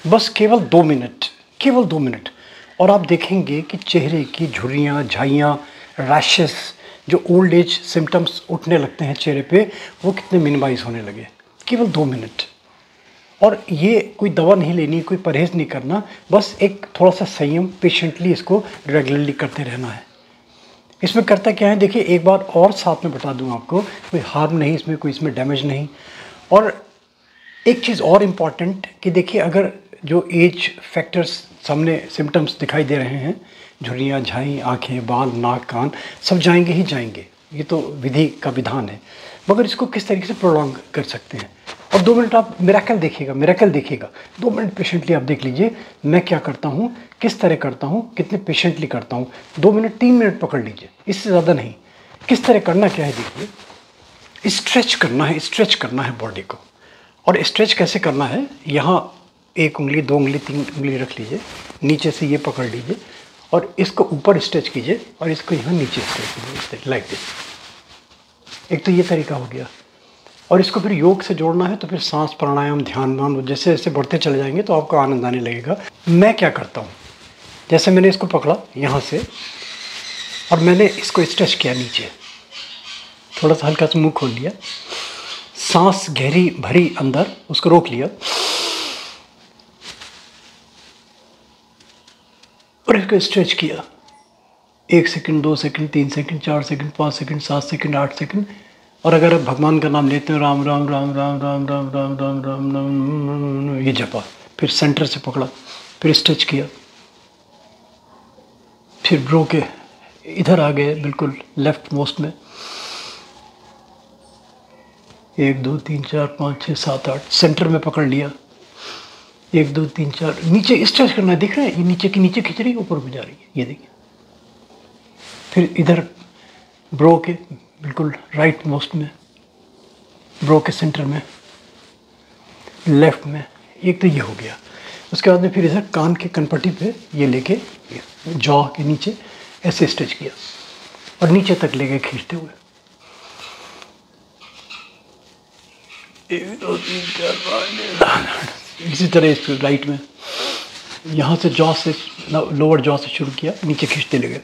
बस केवल 2 मिनट, केवल 2 मिनट, और आप देखेंगे कि चेहरे की झुर्रियाँ, झाइयाँ, रैशेस, जो ओल्ड एज सिम्टम्स उठने लगते हैं चेहरे पे, वो कितने मिनिमाइज़ होने लगे। केवल 2 मिनट। और ये कोई दवा नहीं लेनी, कोई परहेज़ नहीं करना, बस एक थोड़ा-सा संयम, पेशेंटली इसको रेगुलरली करते रहना है। इसमें करता क्या है, देखिए एक बार और साथ में बता दूँ आपको, कोई हार्म नहीं इसमें, कोई इसमें डैमेज नहीं। और एक चीज़ और इम्पॉर्टेंट कि देखिए, अगर जो एज फैक्टर्स सामने सिम्टम्स दिखाई दे रहे हैं, झुर्रियाँ, झाई, आँखें, बाल, नाक, कान, सब जाएंगे ही जाएंगे, ये तो विधि का विधान है। मगर इसको किस तरीके से प्रोलॉन्ग कर सकते हैं। और 2 मिनट आप मिरेकल देखिएगा, मिरेकल देखिएगा। 2 मिनट पेशेंटली आप देख लीजिए मैं क्या करता हूँ, किस तरह करता हूँ, कितने पेशेंटली करता हूँ। 2 मिनट 3 मिनट पकड़ लीजिए, इससे ज़्यादा नहीं। किस तरह करना क्या है देखिए, स्ट्रेच करना है, स्ट्रेच करना है बॉडी को। और स्ट्रेच कैसे करना है, यहाँ 1 उंगली, 2 उंगली, 3 उंगली रख लीजिए, नीचे से ये पकड़ लीजिए और इसको ऊपर स्ट्रेच कीजिए और इसको यहाँ नीचे स्ट्रेच कीजिए, लाइक दिस। एक तो ये तरीका हो गया। और इसको फिर योग से जोड़ना है तो फिर सांस, प्राणायाम, ध्यान, जैसे जैसे बढ़ते चले जाएंगे तो आपको आनंद आने लगेगा। मैं क्या करता हूँ, जैसे मैंने इसको पकड़ा यहाँ से और मैंने इसको स्ट्रेच किया नीचे, थोड़ा सा हल्का सा मुँह खोल लिया, सांस गहरी भरी अंदर, उसको रोक लिया और इसको स्ट्रेच किया। 1 second, 2 second, 3 second, 4 second, 5 second, 7 second, 8 second. और अगर आप भगवान का नाम लेते हो, राम राम राम राम राम राम राम राम राम राम, ये जपा, फिर सेंटर से पकड़ा, फिर स्ट्रेच किया, फिर ब्रो के इधर आ गए बिल्कुल लेफ्ट मोस्ट में, 1 2 3 4 5 6 7 8, सेंटर में पकड़ लिया, 1 2 3 4, नीचे स्ट्रेच करना है, दिख रहे हैं, ये नीचे की नीचे खींच रही है, ऊपर को जा रही है, ये देखिए। फिर इधर ब्रो के बिल्कुल राइट मोस्ट में, ब्रो के सेंटर में, लेफ्ट में, एक तो ये हो गया। उसके बाद में फिर इधर कान के कनपट्टी पे ये लेके जॉ के नीचे ऐसे स्ट्रेच किया और नीचे तक लेके खींचते हुए, 1 2 3 4 5, इसी तरह इस राइट में यहाँ से जॉ से, लोअर जॉ से शुरू किया, नीचे खींचते ले गए।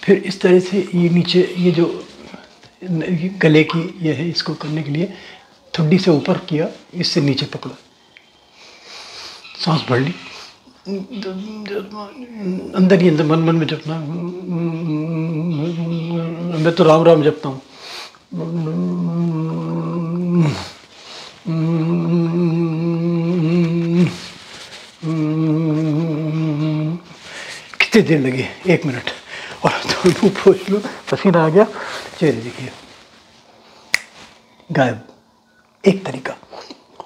फिर इस तरह से ये नीचे, ये जो गले की ये है, इसको करने के लिए ठुड्डी से ऊपर किया, इससे नीचे पकड़ा, सांस भर ली, अंदर ही अंदर मन मन में जपना। मैं तो राम राम जपता हूँ। कितनी देर लगी, 1 मिनट। और तो पूछ लो, पसीना आ गया, चेहरे देखिए गायब, एक तरीका।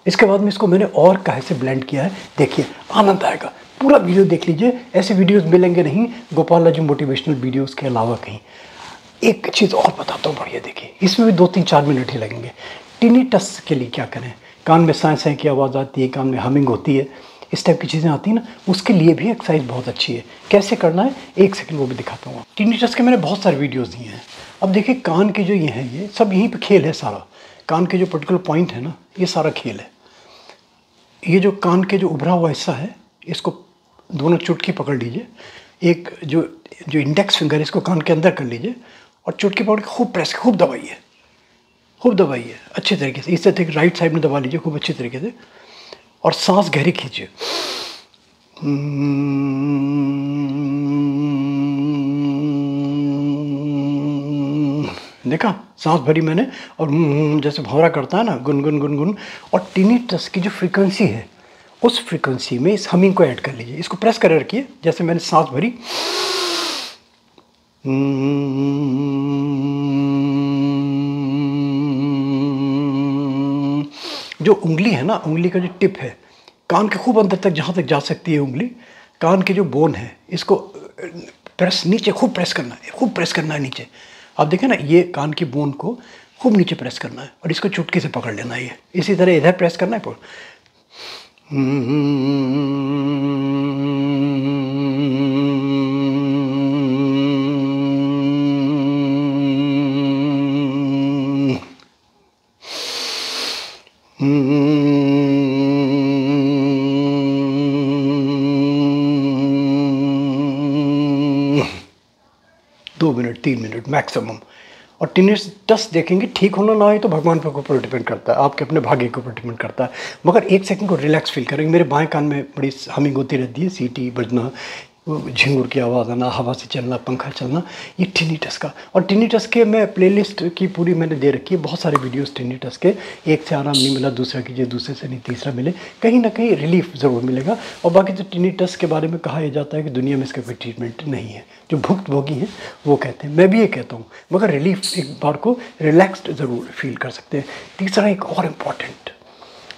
इसके बाद में इसको मैंने और कहे से ब्लेंड किया है, देखिए आनंद आएगा। पूरा वीडियो देख लीजिए, ऐसे वीडियोस मिलेंगे नहीं गोपाला जी मोटिवेशनल वीडियोस के अलावा कहीं। एक चीज़ और बताता हूँ, बढ़िया देखिए, इसमें भी 2 3 4 मिनट ही लगेंगे। टिनिटस के लिए क्या करें, कान में साँ साँ की आवाज़ आती है, कान में हमिंग होती है, इस टाइप की चीज़ें आती हैं ना, उसके लिए भी एक्सरसाइज बहुत अच्छी है। कैसे करना है, 1 सेकंड वो भी दिखाता हूँ। टिनिटस के मैंने बहुत सारे वीडियोज़ दिए हैं। अब देखिए कान के जो ये हैं, ये सब यहीं पर खेल है सारा। कान के जो पर्टिकुलर पॉइंट है ना, ये सारा खेल है। ये जो कान के जो उभरा हुआ हिस्सा है, इसको दोनों चुटकी पकड़ लीजिए, एक जो इंडेक्स फिंगर, इसको कान के अंदर कर लीजिए और चुटकी पकड़ के खूब प्रेस, खूब दबाइए, खूब दबाइए अच्छे तरीके से। इस तरह राइट साइड में दबा लीजिए खूब अच्छे तरीके से और सांस गहरी खींचिए। देखा, सांस भरी मैंने और जैसे भौरा करता है ना, गुनगुन गुनगुन। और टिनिटस की जो फ्रीक्वेंसी है, उस फ्रीक्वेंसी में इस हमिंग को ऐड कर लीजिए। इसको प्रेस कर रखिए, जैसे मैंने सांस भरी, जो उंगली है ना, उंगली का जो टिप है, कान के खूब अंदर तक जहाँ तक जा सकती है उंगली, कान के जो बोन है, इसको प्रेस, नीचे खूब प्रेस करना है, खूब प्रेस करना है नीचे। आप देखें ना, ये कान की बोन को खूब नीचे प्रेस करना है और इसको चुटकी से पकड़ लेना है। ये इसी तरह इधर प्रेस करना है, दो मिनट 3 मिनट मैक्सिमम। और टिनिटस देखेंगे ठीक होना ना हो तो भगवान के ऊपर डिपेंड करता है, आपके अपने भाग्य के ऊपर डिपेंड करता है। मगर 1 सेकंड को रिलैक्स फील करेंगे। मेरे बाएं कान में बड़ी हमिंग होती रहती है, सीटी बजना, वो झिंगुर की आवाज़ आना, हवा से चलना, पंखा चलना, ये टिनिटस का। और टिनिटस के मैं प्लेलिस्ट की पूरी मैंने दे रखी है, बहुत सारे वीडियोस टिनिटस के। एक से आराम नहीं मिला दूसरा कीजिए, दूसरे से नहीं तीसरा मिले, कहीं ना कहीं रिलीफ ज़रूर मिलेगा। और बाकी तो टिनिटस के बारे में कहा यह जाता है कि दुनिया में इसका कोई ट्रीटमेंट नहीं है। जो भुक्तभोगी हैं वो कहते हैं, मैं भी ये कहता हूँ, मगर रिलीफ एक बार को रिलैक्स्ड ज़रूर फील कर सकते हैं। तीसरा एक और इम्पॉर्टेंट,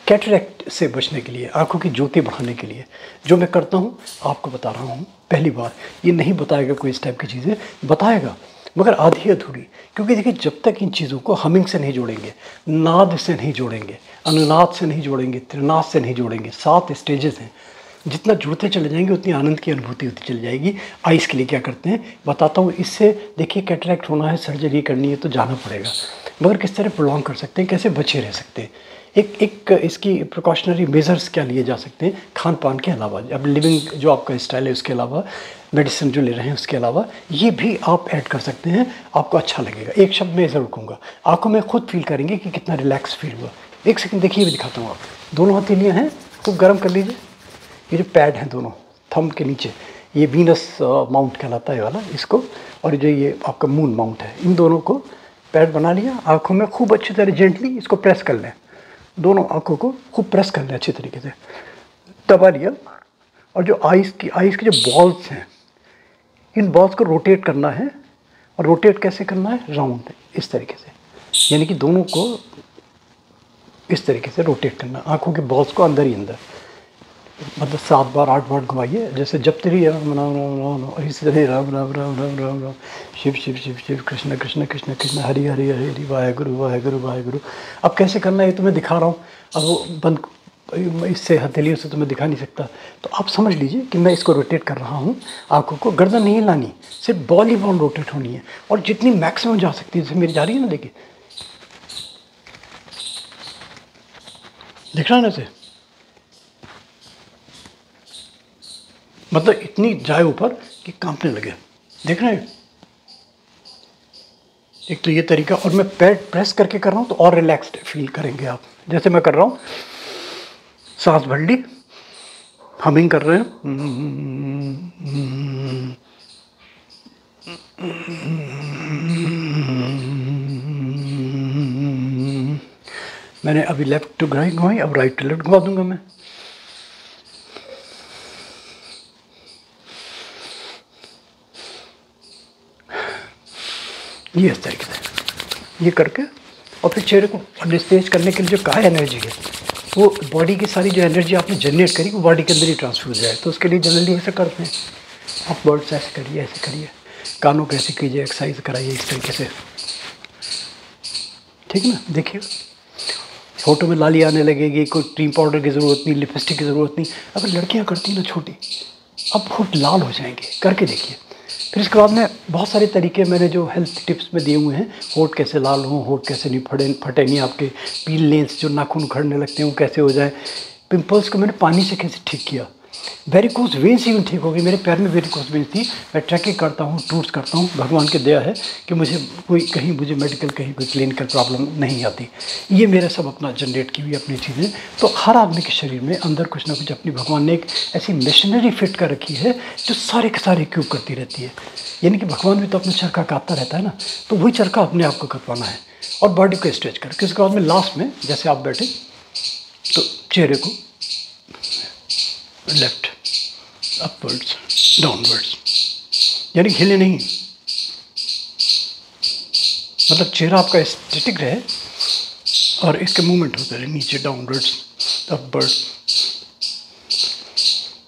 कैटरेक्ट से बचने के लिए, आंखों की ज्योति बढ़ाने के लिए जो मैं करता हूँ आपको बता रहा हूँ। पहली बार ये नहीं बताएगा कोई इस टाइप की चीज़ें, बताएगा मगर आधी अधूरी। क्योंकि देखिए जब तक इन चीज़ों को हमिंग से नहीं जोड़ेंगे, नाद से नहीं जोड़ेंगे, अनुनाद से नहीं जोड़ेंगे, त्रिनाद से नहीं जोड़ेंगे, 7 स्टेजेस हैं, जितना जुड़ते चले जाएंगे उतनी आनंद की अनुभूति होती चली जाएगी। आइस के लिए क्या करते हैं बताता हूँ। इससे देखिए कैटरेक्ट होना है, सर्जरी करनी है तो जाना पड़ेगा, मगर किस तरह प्रोलॉन्ग कर सकते हैं, कैसे बचे रह सकते हैं, एक इसकी प्रिकॉशनरी मेजर्स क्या लिए जा सकते हैं खान पान के अलावा, अब लिविंग जो आपका स्टाइल है उसके अलावा, मेडिसिन जो ले रहे हैं उसके अलावा, ये भी आप ऐड कर सकते हैं, आपको अच्छा लगेगा। एक शब्द में ज़रूर कहूँगा, आंखों में खुद फील करेंगे कि कितना रिलैक्स फील हुआ। 1 सेकंड देखिए, भी दिखाता हूँ। आप दोनों हथेलियाँ हैं, खूब गर्म कर लीजिए। ये जो पैड हैं दोनों थंब के नीचे, ये वीनस माउंट कहलाता है वाला इसको, और जो ये आपका मून माउंट है, इन दोनों को पैड बना लिया। आँखों में खूब अच्छी तरह जेंटली इसको प्रेस कर लें, दोनों आंखों को खूब प्रेस कर लें अच्छी तरीके से, दबा लिया। और जो आइस की जो बॉल्स हैं, इन बॉल्स को रोटेट करना है। और रोटेट कैसे करना है, राउंड इस तरीके से, यानी कि दोनों को इस तरीके से रोटेट करना, आंखों के बॉल्स को अंदर ही अंदर, मतलब 7 बार 8 बार घुमाइए। जैसे जब तेरी राम राम राम राम राम, इसी तरह राम राम राम राम राम राम, शिव शिव शिव शिव, कृष्ण कृष्ण कृष्ण कृष्ण, हरि हरि हरि, वाहेगुरु वाहेगुरु वाहेगुरु। अब कैसे करना है ये तो मैं दिखा रहा हूँ, अब वो बंद इससे हथेलियों से तो मैं दिखा नहीं सकता, तो आप समझ लीजिए कि मैं इसको रोटेट कर रहा हूँ। आंखों को गर्दन नहीं लानी, सिर्फ बॉल ही बॉल रोटेट होनी है, और जितनी मैक्सिमम जा सकती है, जैसे मेरी जा रही है ना, देखिए दिख रहा है ना इसे, मतलब इतनी जाए ऊपर कि कांपने लगे, देख रहे हैं। एक तो ये तरीका, और मैं पैर प्रेस करके कर रहा हूँ तो और रिलैक्स्ड फील करेंगे आप। जैसे मैं कर rहा हूँ, सांस भर ली, हमिंग कर रहे हैं, मैंने अभी लेफ्ट टू राइट घुमाई, अब राइट टू लेफ्ट घुमा दूंगा मैं। ये इस तरीके से ये करके, और फिर चेहरे को अनस्टेज करने के लिए जो कहा एनर्जी है, वो बॉडी की सारी जो एनर्जी आपने जनरेट करी वो बॉडी के अंदर ही ट्रांसफर हो जाए। तो उसके लिए जनरली ऐसा करते हैं आप, वर्ड्स ऐसे करिए, ऐसे करिए, कानों को ऐसे कीजिए, एक्सरसाइज कराइए इस तरीके से, ठीक है ना। देखिए फोटो में लाली आने लगेगी, कोई क्रीम पाउडर की ज़रूरत नहीं, लिपस्टिक की ज़रूरत नहीं। अगर लड़कियाँ करती ना छोटी, अब होठ लाल हो जाएंगे, करके देखिए। फिर इसके बाद में बहुत सारे तरीके मैंने जो हेल्थ टिप्स में दिए हुए हैं, होठ कैसे लाल हों, होठ कैसे नहीं फटे नहीं, आपके पील लेंस जो नाखून उखड़ने लगते हैं वो कैसे हो जाए, पिंपल्स को मैंने पानी से कैसे ठीक किया, वेरिकोज वेन्स ही ठीक हो गई। मेरे पैर में वेरिकोज वेन्स थी, मैं ट्रैकिंग करता हूँ, टूर्स करता हूँ, भगवान की दया है कि मुझे मुझे मेडिकल कहीं कोई क्लिनिकल प्रॉब्लम नहीं आती। ये मेरा सब अपना जनरेट की हुई अपनी चीज़ें। तो हर आदमी के शरीर में अंदर कुछ ना कुछ अपनी भगवान ने एक ऐसी मशीनरी फिट कर रखी है जो सारे के सारे क्यूब करती रहती है। यानी कि भगवान भी तो अपना चरखा काटता रहता है ना, तो वही चरखा अपने आप को कटवाना है और बॉडी को स्ट्रेच करके। उसके बाद में लास्ट में जैसे आप बैठे तो चेहरे को लेफ्ट अपवर्ड्स डाउनवर्ड्स, यानी हिले नहीं, मतलब चेहरा आपका स्टैटिक रहे और इसके मूवमेंट होते रहे, नीचे डाउनवर्ड्स अपवर्ड्स।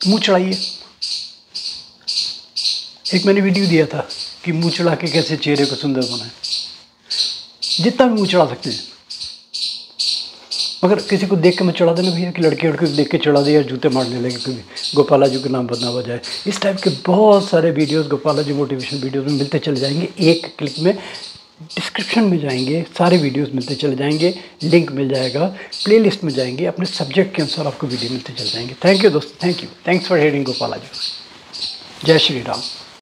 मुंह चढ़ाइए, एक मैंने वीडियो दिया था कि मुंह चढ़ा के कैसे चेहरे को सुंदर बनाएं, जितना भी मुंह चढ़ा सकते हैं। मगर किसी को देख के मत चढ़ा देना भैया कि लड़के को देख के चढ़ा दिया, जूते मारने लगे, कभी गोपाला जी का नाम बदनाम जाए। इस टाइप के बहुत सारे वीडियोस गोपाला जी मोटिवेशन वीडियोस में मिलते चले जाएंगे एक क्लिक में। डिस्क्रिप्शन में जाएंगे, सारे वीडियोस मिलते चले जाएंगे, लिंक मिल जाएगा, प्लेलिस्ट में जाएंगे, अपने सब्जेक्ट के अनुसार आपको वीडियो मिलते चले जाएंगे। थैंक यू दोस्तों, thank you, thanks for hearing Gopala ji. जय श्री राम।